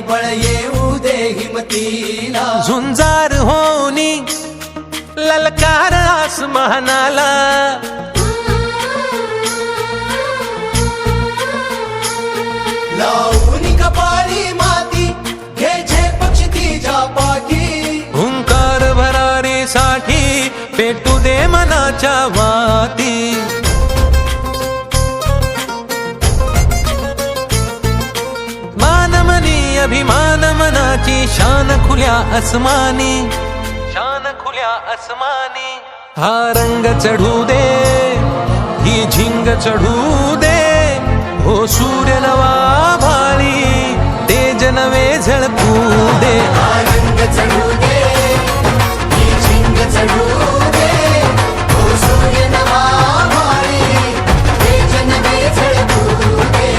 बळ येऊ दे हिमतीला, झुंजार होनी ललकार आसमानाला, लावून कपाळी माती घे झेप क्षितिजा पाठी, हुंकार भरारीसाठी पेटू दे मनाच्या वाती, मानमनी अभिमान मनाची शान खुल्या आसमानी, शान खुल्या आसमानी, हा रंग चढू दे ही झिंग चढू दे, हो सूर्य नवा भाळी तेज नवे झळकू दे, हा रंग चढू दे ही झिंग चढू दे, हो सूर्य नवा भाळी तेज नवे झळकू दे.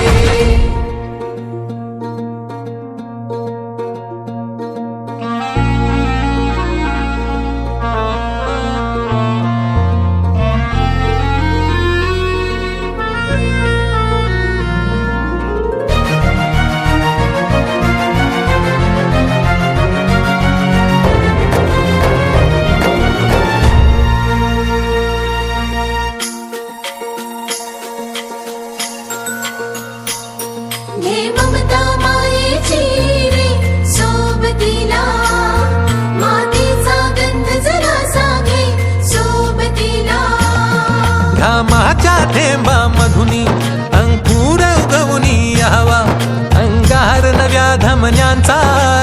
घे ममता मायेची रे सोबतीला, मातीचा गंध जरासा घे सोबतीला, घामाच्या थेंबा मधुनी अंकुर उगवूनी यावा, अंगार नव्या धमन्यांचा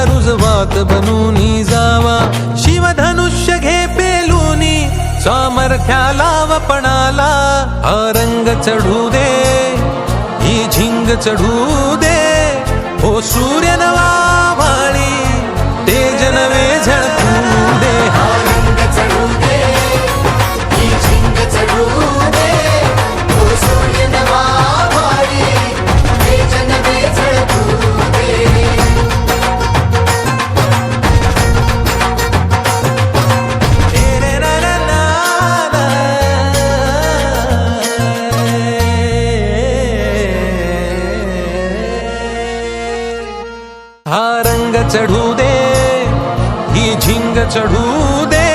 रुजवात बनूनी जावा, शिवधनुष्य घे पेलूनी सामर्थ्याला वपणाला, हा रंग चढू दे ही झिंग चढू दे, हो सूर्य नवा भाळी तेज नवे झळकू दे, हा रंग चढू दे ही झिंग चढू दे, हो सूर्य नवा भाळी तेज नवे झळकू दे. हा रंग चढू दे ही झिंग चढू दे,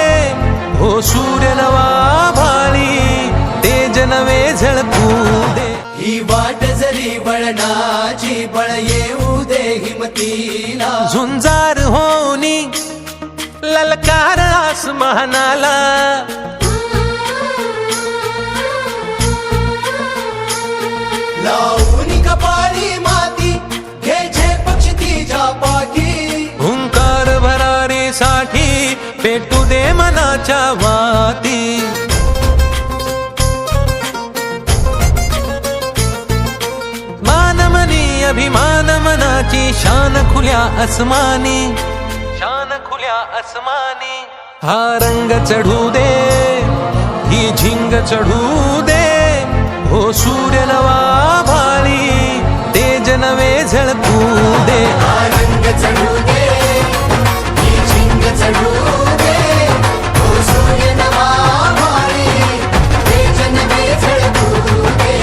हो सूर्य नवा भाळी तेज नवे झळकू दे, ही वाट जरी बळणाची बळ येऊ दे हिमतीला, झुंजार होनी ललकार आसमानाला, लावून कपाळी माती घे झेप क्षितिजा पाठी, हुंकार भरारीसाठी पेटू दे मनाच्या वाती, मानमनी अभिमान मनाची शान खुल्या आसमानी, शान खुल्या आसमानी, हा रंग चढू दे ही झिंग चढू दे, हो सूर्य नवा भाळी तेज नवे झळकू दे, हा रंग चढू दे ही झिंग चढू दे, हो सूर्य नवा भाळी तेज नवे झळकू दे.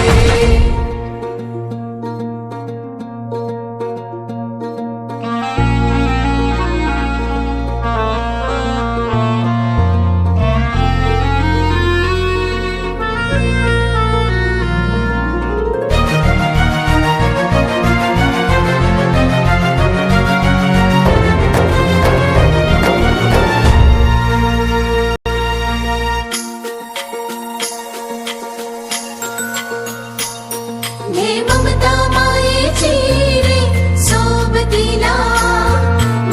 घे ममता मायेची रे सोबतीला,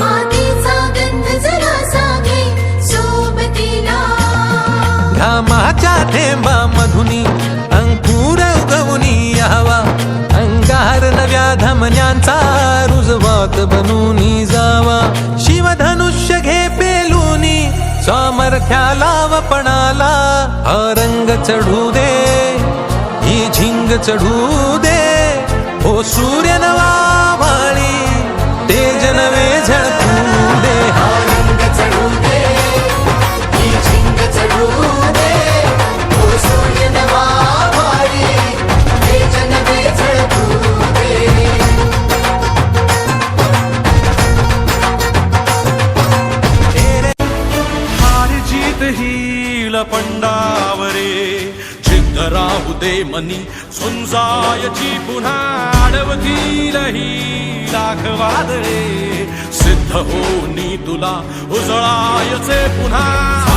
मातीचा गंध जरासा घे सोबतीला, घामाच्या थेंबा मधुनी अंकुर उगवूनी यावा, अंगार नव्या धमन्यांचा रुजवात बनूनी जावा, शिवधनुष्य घे पेलूनी सामर्थ्याला वपणाला, हा रंग चढू दे ही झिंग चढू दे, हो सूर्य नवा भाळी तेज नवे झळकू दे, हा रंग चढू दे ही झिंग चढू दे, हो सूर्य नवा भाळी तेज नवे झळकू दे. रणपंडावरे जिद्द राहू दे मनी झुंजायची पुन्हा अडवतील ही लाख वादळे सिद्ध होनी तुला उजळायचे पुन्हा